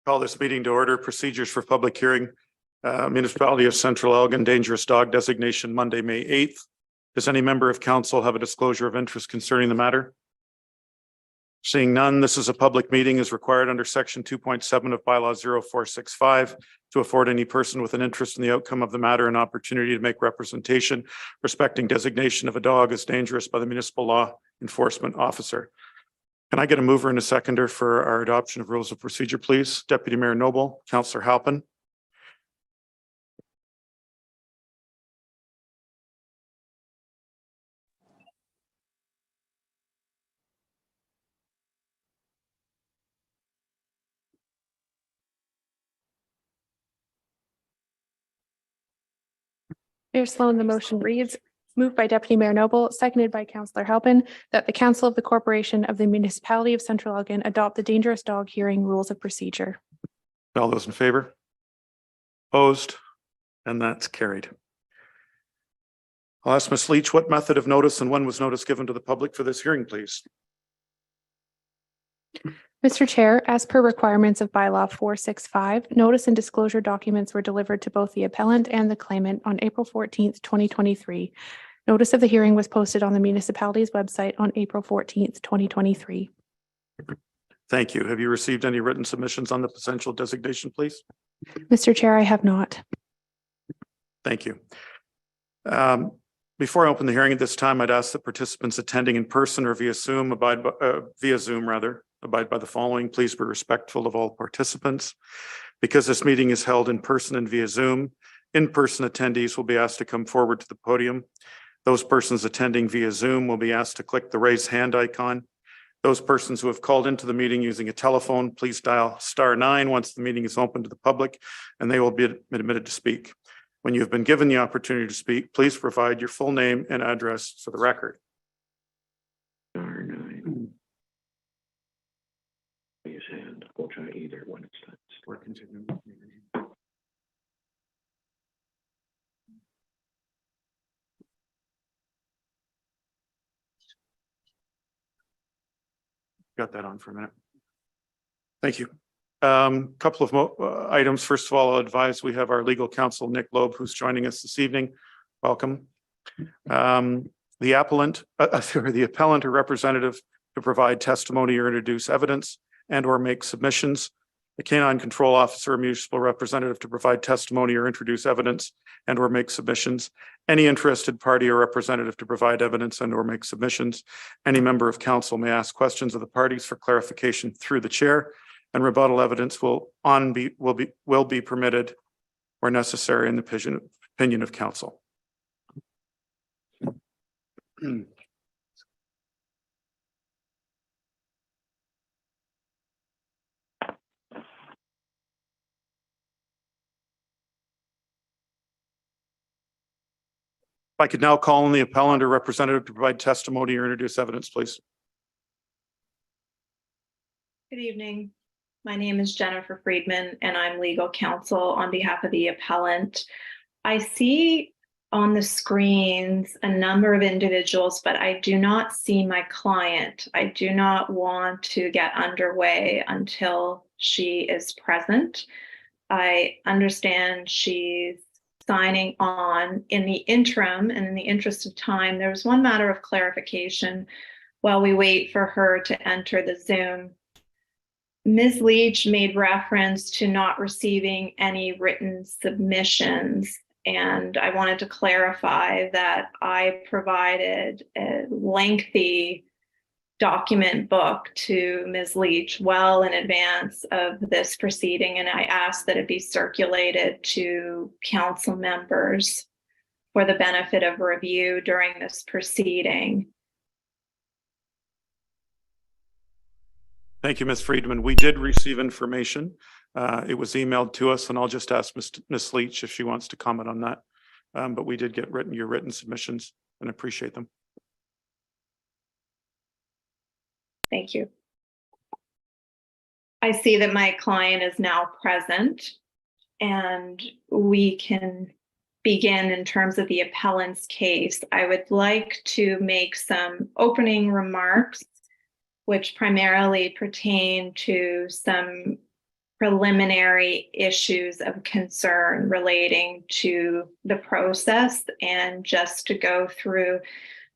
Call this meeting to order. Procedures for public hearing. Municipality of Central Elgin dangerous dog designation Monday, May 8th. Does any member of council have a disclosure of interest concerning the matter? Seeing none, this is a public meeting as required under section 2.7 of bylaw 0465 to afford any person with an interest in the outcome of the matter an opportunity to make representation respecting designation of a dog as dangerous by the municipal law enforcement officer. Can I get a mover and a seconder for our adoption of rules of procedure, please? Deputy Mayor Noble, Councillor Halpin. Mayor Sloan, the motion reads, moved by Deputy Mayor Noble, seconded by Councillor Halpin, that the Council of the Corporation of the Municipality of Central Elgin adopt the dangerous dog hearing rules of procedure. All those in favor? Opposed? And that's carried. I'll ask Ms. Leach, what method of notice and when was notice given to the public for this hearing, please? Mr. Chair, as per requirements of bylaw 465, notice and disclosure documents were delivered to both the appellant and the claimant on April 14th, 2023. Notice of the hearing was posted on the municipality's website on April 14th, 2023. Thank you. Have you received any written submissions on the potential designation, please? Mr. Chair, I have not. Thank you. Before I open the hearing at this time, I'd ask that participants attending in person or via Zoom abide by the following. Please be respectful of all participants. Because this meeting is held in person and via Zoom, in-person attendees will be asked to come forward to the podium. Those persons attending via Zoom will be asked to click the raise hand icon. Those persons who have called into the meeting using a telephone, please dial *9 once the meeting is open to the public, and they will be admitted to speak. When you have been given the opportunity to speak, please provide your full name and address for the record. *9. Raise hand. We'll try either when it's done. We're continuing. Got that on for a minute. Thank you. Couple of items. First of all, I'll advise we have our legal counsel, Nick Loeb, who's joining us this evening. Welcome. The appellant or representative to provide testimony or introduce evidence and or make submissions. The canine control officer or municipal representative to provide testimony or introduce evidence and or make submissions. Any interested party or representative to provide evidence and or make submissions. Any member of council may ask questions of the parties for clarification through the chair, and rebuttal evidence will be permitted where necessary in the opinion of council. If I could now call on the appellant or representative to provide testimony or introduce evidence, please. Good evening. My name is Jennifer Friedman, and I'm legal counsel on behalf of the appellant. I see on the screens a number of individuals, but I do not see my client. I do not want to get underway until she is present. I understand she's signing on. In the interim and in the interest of time, there's one matter of clarification while we wait for her to enter the Zoom. Ms. Leach made reference to not receiving any written submissions, and I wanted to clarify that I provided a lengthy document book to Ms. Leach well in advance of this proceeding, and I asked that it be circulated to council members for the benefit of review during this proceeding. Thank you, Ms. Friedman. We did receive information. It was emailed to us, and I'll just ask Ms. Leach if she wants to comment on that. But we did get your written submissions and appreciate them. Thank you. I see that my client is now present, and we can begin in terms of the appellant's case. I would like to make some opening remarks which primarily pertain to some preliminary issues of concern relating to the process, and just to go through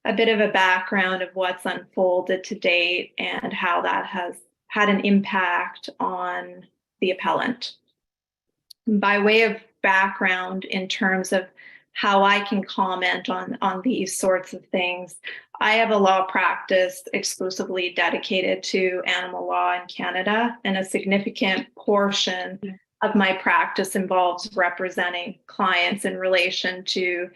a bit of a background of what's unfolded to date and how that has had an impact on the appellant. By way of background, in terms of how I can comment on these sorts of things, I have a law practice exclusively dedicated to animal law in Canada, and a significant portion of my practice involves representing clients in relation to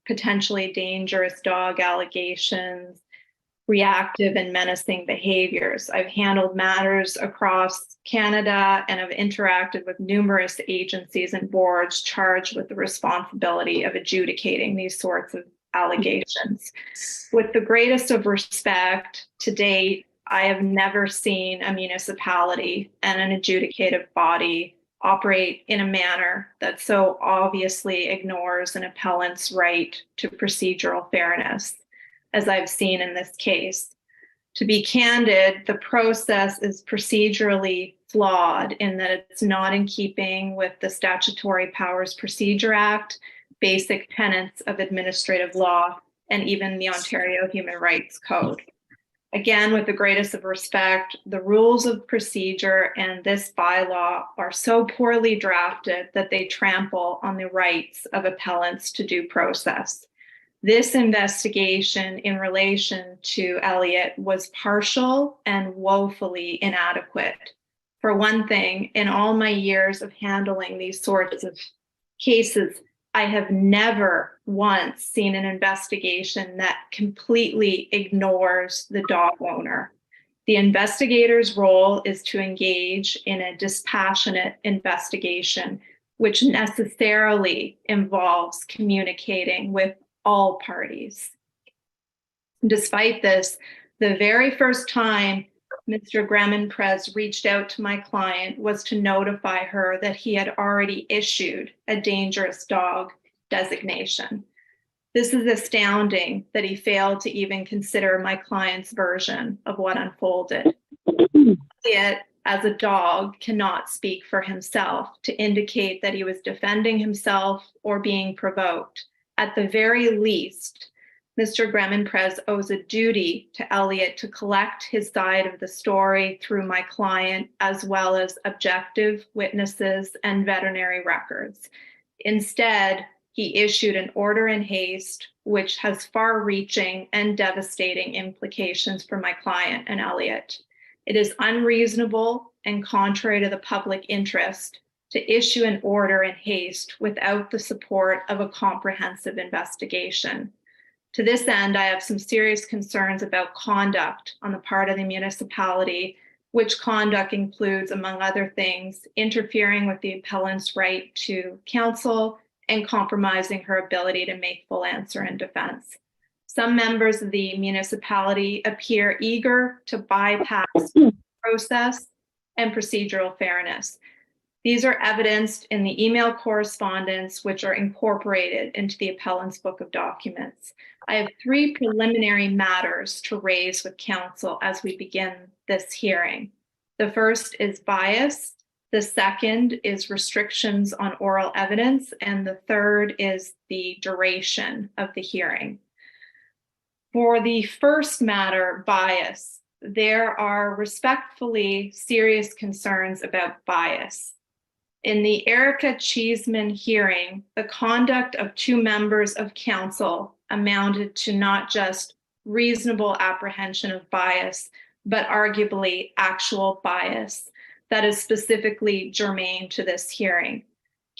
potentially dangerous dog allegations, reactive and menacing behaviors. I've handled matters across Canada and have interacted with numerous agencies and boards charged with the responsibility of adjudicating these sorts of allegations. With the greatest of respect, to date, I have never seen a municipality and an adjudicative body operate in a manner that so obviously ignores an appellant's right to procedural fairness, as I've seen in this case. To be candid, the process is procedurally flawed in that it's not in keeping with the Statutory Powers Procedure Act, basic tenets of administrative law, and even the Ontario Human Rights Code. Again, with the greatest of respect, the rules of procedure and this bylaw are so poorly drafted that they trample on the rights of appellants to due process. This investigation in relation to Elliot was partial and woefully inadequate. For one thing, in all my years of handling these sorts of cases, I have never once seen an investigation that completely ignores the dog owner. The investigator's role is to engage in a dispassionate investigation, which necessarily involves communicating with all parties. Despite this, the very first time Mr. Gramenprez reached out to my client was to notify her that he had already issued a dangerous dog designation. This is astounding that he failed to even consider my client's version of what unfolded. Elliot, as a dog, cannot speak for himself to indicate that he was defending himself or being provoked. At the very least, Mr. Gramenprez owes a duty to Elliot to collect his side of the story through my client, as well as objective witnesses and veterinary records. Instead, he issued an order in haste, which has far-reaching and devastating implications for my client and Elliot. It is unreasonable and contrary to the public interest to issue an order in haste without the support of a comprehensive investigation. To this end, I have some serious concerns about conduct on the part of the municipality, which conduct includes, among other things, interfering with the appellant's right to counsel and compromising her ability to make full answer in defense. Some members of the municipality appear eager to bypass process and procedural fairness. These are evidenced in the email correspondence, which are incorporated into the appellant's book of documents. I have 3 preliminary matters to raise with counsel as we begin this hearing. The first is bias. The second is restrictions on oral evidence. And the third is the duration of the hearing. For the first matter, bias, there are respectfully serious concerns about bias. In the Erica Cheeseman hearing, the conduct of 2 members of council amounted to not just reasonable apprehension of bias, but arguably actual bias that is specifically germane to this hearing.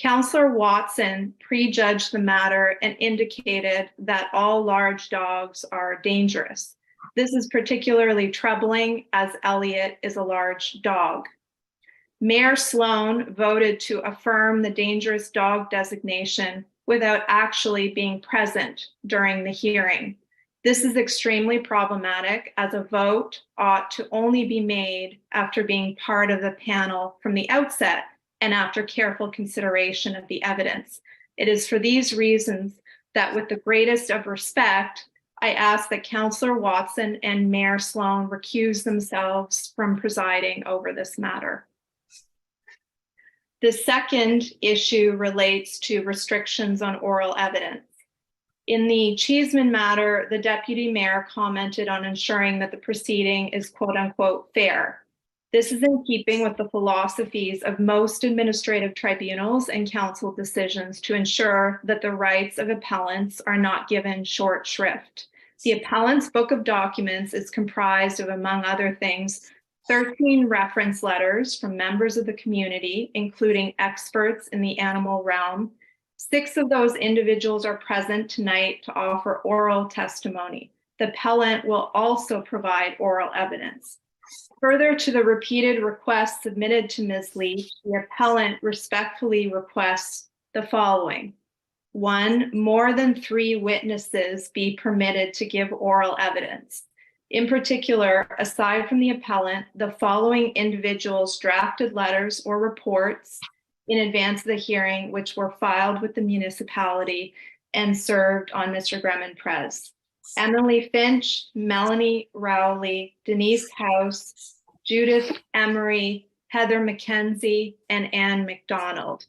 Councillor Watson prejudged the matter and indicated that all large dogs are dangerous. This is particularly troubling as Elliot is a large dog. Mayor Sloan voted to affirm the dangerous dog designation without actually being present during the hearing. This is extremely problematic, as a vote ought to only be made after being part of the panel from the outset and after careful consideration of the evidence. It is for these reasons that, with the greatest of respect, I ask that Councillor Watson and Mayor Sloan recuse themselves from presiding over this matter. The second issue relates to restrictions on oral evidence. In the Cheeseman matter, the deputy mayor commented on ensuring that the proceeding is quote unquote fair. This is in keeping with the philosophies of most administrative tribunals and council decisions to ensure that the rights of appellants are not given short shrift. The appellant's book of documents is comprised of, among other things, 13 reference letters from members of the community, including experts in the animal realm. 6 of those individuals are present tonight to offer oral testimony. The appellant will also provide oral evidence. Further to the repeated requests submitted to Ms. Leach, the appellant respectfully requests the following. 1, more than 3 witnesses be permitted to give oral evidence. In particular, aside from the appellant, the following individuals drafted letters or reports in advance of the hearing, which were filed with the municipality and served on Mr. Gremmen-Prez. Emily Finch, Melanie Rowley, Denise House, Judith Emery, Heather McKenzie, and Anne McDonald.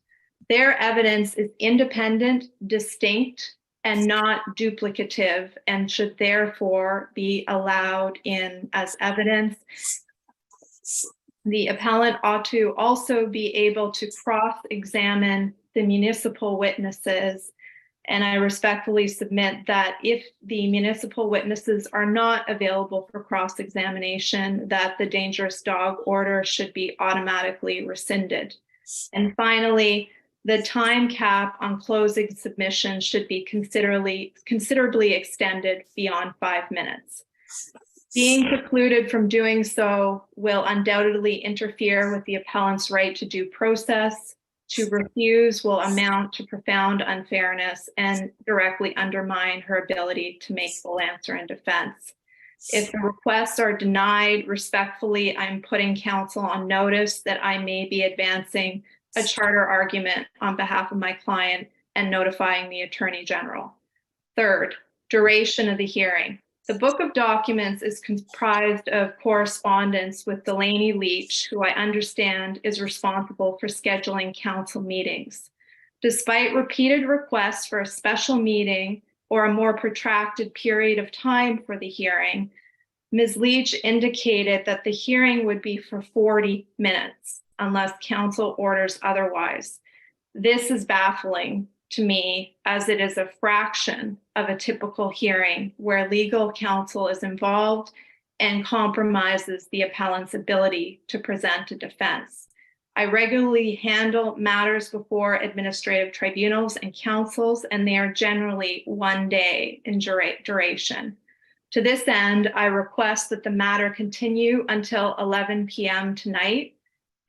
Their evidence is independent, distinct, and not duplicative, and should therefore be allowed in as evidence. The appellant ought to also be able to cross-examine the municipal witnesses, and I respectfully submit that if the municipal witnesses are not available for cross-examination, that the dangerous dog order should be automatically rescinded. And finally, the time cap on closing submissions should be considerably extended beyond 5 minutes. Being precluded from doing so will undoubtedly interfere with the appellant's right to due process. To refuse will amount to profound unfairness and directly undermine her ability to make full answer in defense. If the requests are denied, respectfully, I'm putting counsel on notice that I may be advancing a charter argument on behalf of my client and notifying the Attorney General. Third, duration of the hearing. The book of documents is comprised of correspondence with Delaney Leach, who I understand is responsible for scheduling council meetings. Despite repeated requests for a special meeting or a more protracted period of time for the hearing, Ms. Leach indicated that the hearing would be for 40 minutes unless council orders otherwise. This is baffling to me, as it is a fraction of a typical hearing where legal counsel is involved and compromises the appellant's ability to present a defense. I regularly handle matters before administrative tribunals and councils, and they are generally 1 day in duration. To this end, I request that the matter continue until 11 p.m. tonight,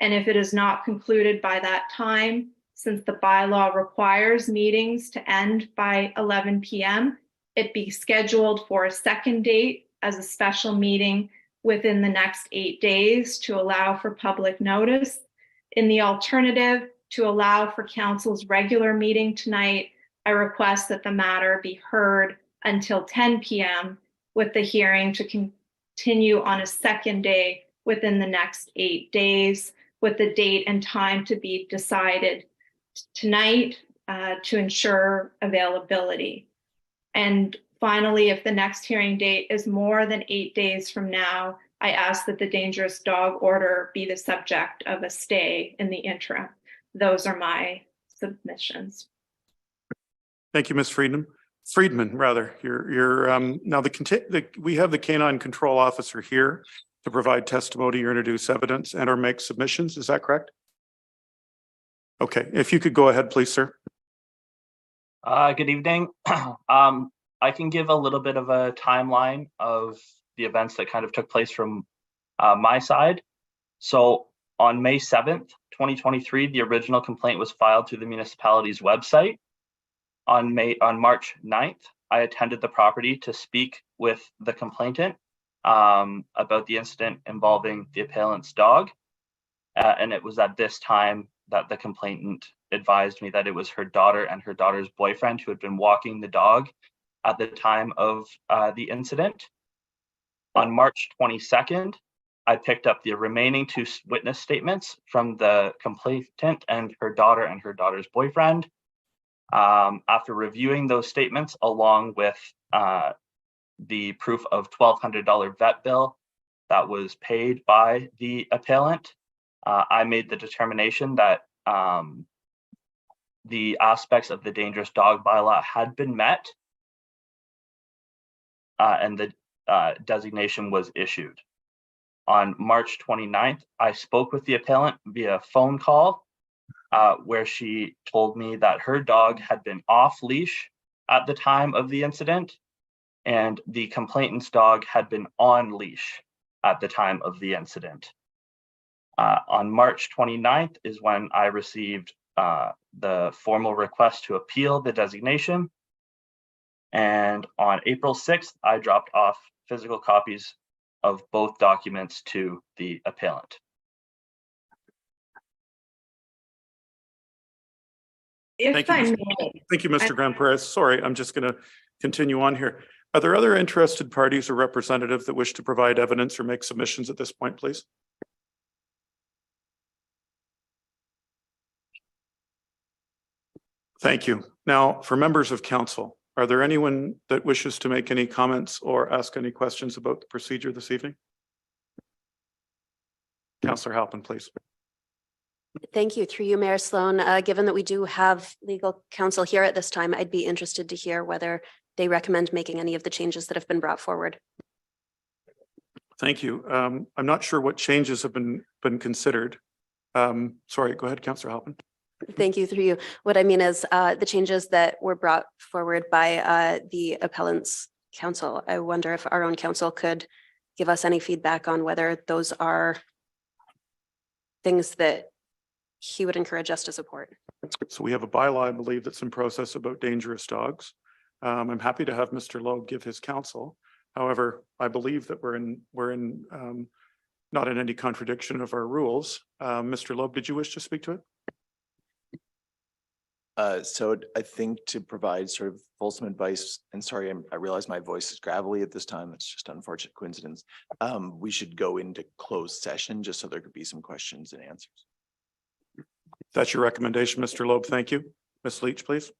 and if it is not concluded by that time, since the bylaw requires meetings to end by 11 p.m., it be scheduled for a second date as a special meeting within the next 8 days to allow for public notice. In the alternative, to allow for council's regular meeting tonight, I request that the matter be heard until 10 p.m. with the hearing to continue on a second day within the next 8 days, with the date and time to be decided tonight to ensure availability. And finally, if the next hearing date is more than 8 days from now, I ask that the dangerous dog order be the subject of a stay in the interim. Those are my submissions. Thank you, Ms. Friedman. Now we have the canine control officer here to provide testimony or introduce evidence and or make submissions. Is that correct? Okay, if you could go ahead, please, sir. Good evening. I can give a little bit of a timeline of the events that kind of took place from my side. So on May 7th, 2023, the original complaint was filed through the municipality's website. On March 9th, I attended the property to speak with the complainant about the incident involving the appellant's dog. And it was at this time that the complainant advised me that it was her daughter and her daughter's boyfriend who had been walking the dog at the time of the incident. On March 22nd, I picked up the remaining 2 witness statements from the complainant and her daughter's boyfriend. After reviewing those statements along with the proof of $1,200 vet bill that was paid by the appellant, I made the determination that the aspects of the dangerous dog bylaw had been met, and the designation was issued. On March 29th, I spoke with the appellant via phone call, where she told me that her dog had been off leash at the time of the incident, and the complainant's dog had been on leash at the time of the incident. On March 29th is when I received the formal request to appeal the designation. And on April 6th, I dropped off physical copies of both documents to the appellant. If I you, may, Thank you, Mr. Graham Perez. Sorry, I'm just going to continue on here. Are there other interested parties or representatives that wish to provide evidence or make submissions at this point, please? Thank you. Now, for members of council, are there anyone that wishes to make any comments or ask any questions about the procedure this evening? Councillor Halpin, please. Thank you. Through you, Mayor Sloan. Given that we do have legal counsel here at this time, I'd be interested to hear whether they recommend making any of the changes that have been brought forward. Thank you. I'm not sure what changes have been considered. Sorry, go ahead, Councillor Halpin. Thank you. Through you. What I mean is the changes that were brought forward by the appellant's counsel. I wonder if our own counsel could give us any feedback on whether those are things that he would encourage us to support. So we have a bylaw, I believe, that's in process about dangerous dogs. I'm happy to have Mr. Loeb give his counsel. However, I believe that we're in not in any contradiction of our rules. Mr. Loeb, did you wish to speak to it? So I think to provide sort of fulsome advice, and sorry, I realize my voice is gravelly at this time. It's just an unfortunate coincidence. We should go into closed session just so there could be some questions and answers. That's your recommendation, Mr. Loeb. Thank you. Ms. Leach, please.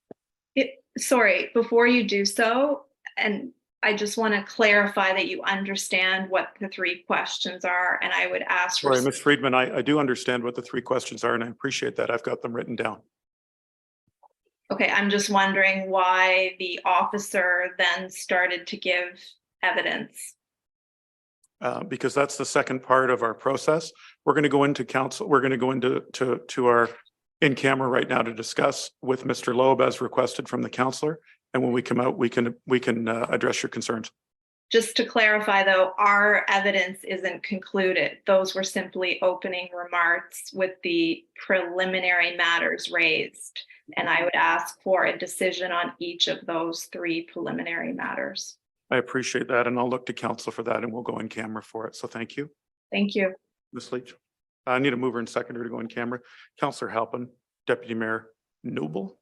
Sorry, before you do so, and I just want to clarify that you understand what the 3 questions are, and I would ask for. Sorry, Ms. Friedman, I do understand what the 3 questions are, and I appreciate that. I've got them written down. Okay, I'm just wondering why the officer then started to give evidence. Because that's the second part of our process. We're going to go into council. We're going to go into to our in camera right now to discuss with Mr. Loeb as requested from the councillor. And when we come out, we can address your concerns. Just to clarify though, our evidence isn't concluded. Those were simply opening remarks with the preliminary matters raised. And I would ask for a decision on each of those 3 preliminary matters. I appreciate that. And I'll look to council for that and we'll go in camera for it. So thank you. Thank you. Ms. Leach. I need a mover and seconder to go in camera. Councillor Halpin, Deputy Mayor Noble.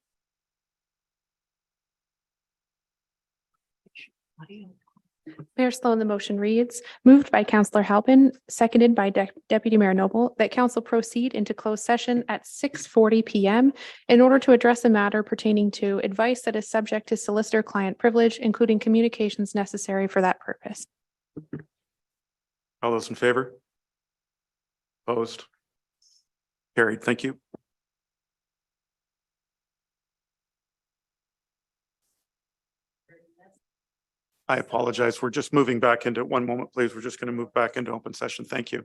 Mayor Sloan, the motion reads, moved by Councillor Halpin, seconded by Deputy Mayor Noble, that council proceed into closed session at 6:40 p.m. in order to address a matter pertaining to advice that is subject to solicitor-client privilege, including communications necessary for that purpose. All those in favor? Opposed? Carried. Thank you. I apologize. We're just moving back into one moment, please. We're just going to move back into open session. Thank you.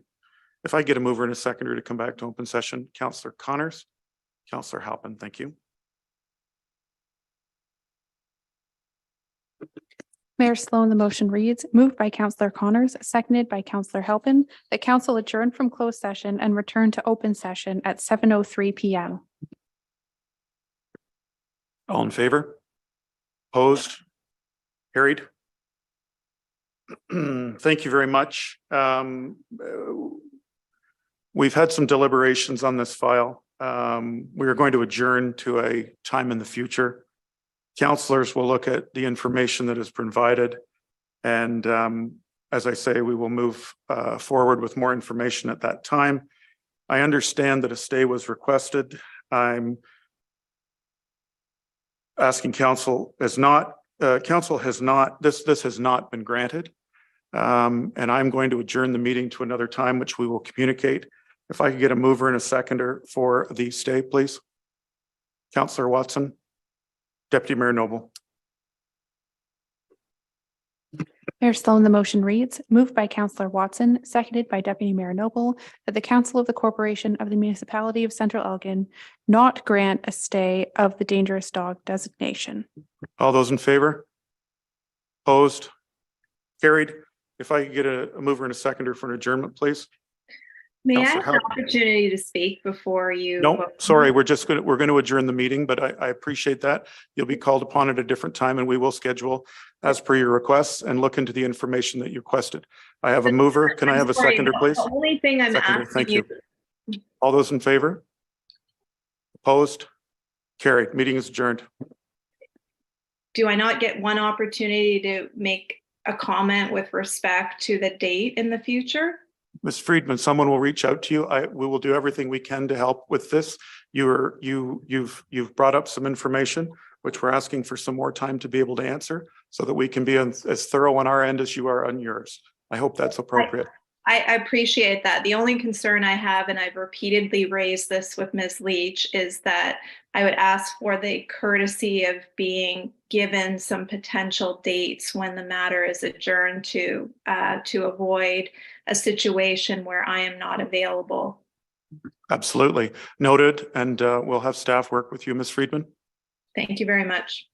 If I get a mover and a seconder to come back to open session, Councillor Connors, Councillor Halpin, thank you. Mayor Sloan, the motion reads, moved by Councillor Connors, seconded by Councillor Halpin, that council adjourn from closed session and return to open session at 7:03 p.m. All in favor? Opposed? Carried. Thank you very much. We've had some deliberations on this file. We are going to adjourn to a time in the future Councillors will look at the information that is provided. And as I say, we will move forward with more information at that time. I understand that a stay was requested. I'm asking council has not, this has not been granted. And I'm going to adjourn the meeting to another time, which we will communicate. If I could get a mover and a seconder for the stay, please. Councillor Watson, Deputy Mayor Noble. Mayor Sloan, the motion reads, moved by Councillor Watson, seconded by Deputy Mayor Noble, that the Council of the Corporation of the Municipality of Central Elgin not grant a stay of the dangerous dog designation. All those in favor? Opposed? Carried. If I could get a mover and a seconder for an adjournment, please. May I Councillor have an opportunity to speak before you? No, sorry, we're going to adjourn the meeting, but I appreciate that. You'll be called upon at a different time and we will schedule as per your requests and look into the information that you requested. I have a mover. Can I have a Sorry, seconder, please? The only thing I'm Seconder, asking thank you. you. All those in favor? Opposed? Carried. Meeting is adjourned. Do I not get one opportunity to make a comment with respect to the date in the future? Ms. Friedman, someone will reach out to you. We will do everything we can to help with this. You've brought up some information, which we're asking for some more time to be able to answer so that we can be as thorough on our end as you are on yours. I hope that's appropriate. I appreciate that. The only concern I have, and I've repeatedly raised this with Ms. Leach, is that I would ask for the courtesy of being given some potential dates when the matter is adjourned to avoid a situation where I am not available. Absolutely. Noted. And we'll have staff work with you, Ms. Friedman. Thank you very much.